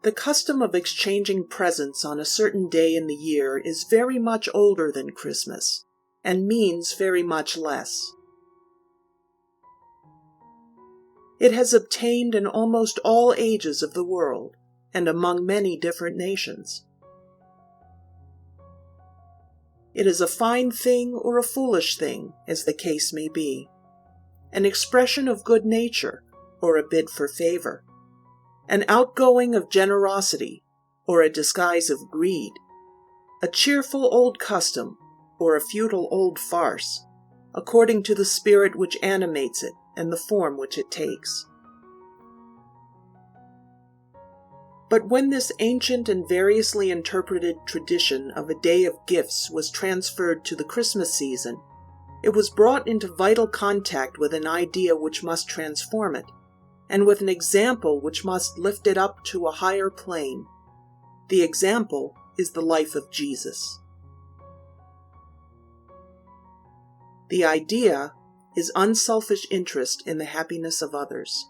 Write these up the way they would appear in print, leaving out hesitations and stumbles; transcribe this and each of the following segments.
The custom of exchanging presents on a certain day in the year is very much older than Christmas, and means very much less. It has obtained in almost all ages of the world, and among many different nations. It is a fine thing or a foolish thing, as the case may be, an expression of good nature or a bid for favor, an outgoing of generosity or a disguise of greed, a cheerful old custom or a futile old farce, according to the spirit which animates it and the form which it takes. But when this ancient and variously interpreted tradition of a day of gifts was transferred to the Christmas season, it was brought into vital contact with an idea which must transform it, and with an example which must lift it up to a higher plane. The example is the life of Jesus. The idea is unselfish interest in the happiness of others.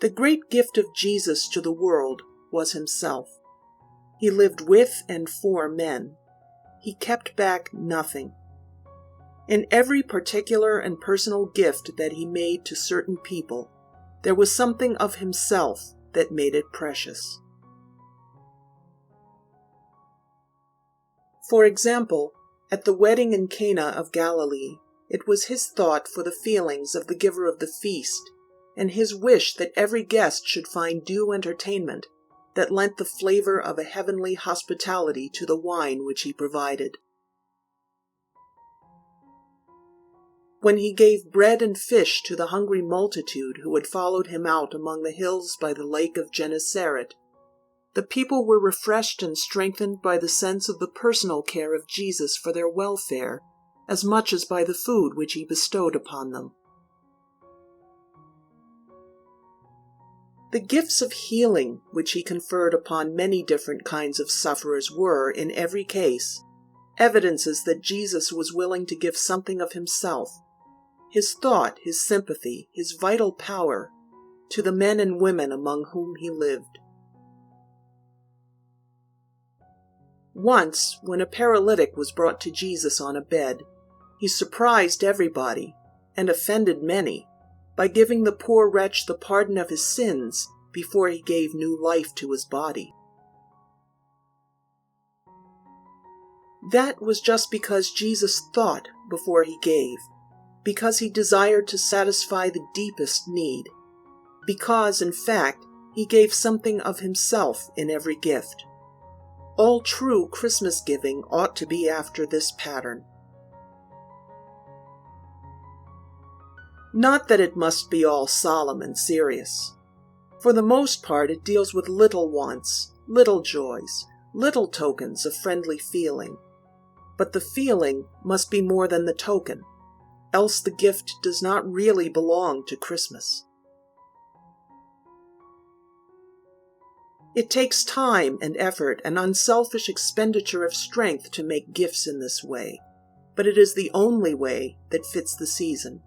The great gift of Jesus to the world was himself. He lived with and for men. He kept back nothing. In every particular and personal gift that he made to certain people, there was something of himself that made it precious. For example, at the wedding in Cana of Galilee, it was his thought for the feelings of the giver of the feast, and his wish that every guest should find due entertainment, that lent the flavor of a heavenly hospitality to the wine which he provided. When he gave bread and fish to the hungry multitude who had followed him out among the hills by the lake of Gennesaret, the people were refreshed and strengthened by the sense of the personal care of Jesus for their welfare, as much as by the food which he bestowed upon them. The gifts of healing which he conferred upon many different kinds of sufferers were, in every case, evidences that Jesus was willing to give something of himself, his thought, his sympathy, his vital power, to the men and women among whom he lived. Once, when a paralytic was brought to Jesus on a bed, he surprised everybody, and offended many, by giving the poor wretch the pardon of his sins before he gave new life to his body. That was just because Jesus thought before he gave, because he desired to satisfy the deepest need, because, in fact, he gave something of himself in every gift. All true Christmas giving ought to be after this pattern. Not that it must be all solemn and serious. For the most part, it deals with little wants, little joys, little tokens of friendly feeling. But the feeling must be more than the token, else the gift does not really belong to Christmas. It takes time and effort and unselfish expenditure of strength to make gifts in this way, but it is the only way that fits the season.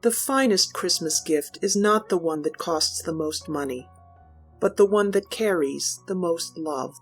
The finest Christmas gift is not the one that costs the most money, but the one that carries the most love.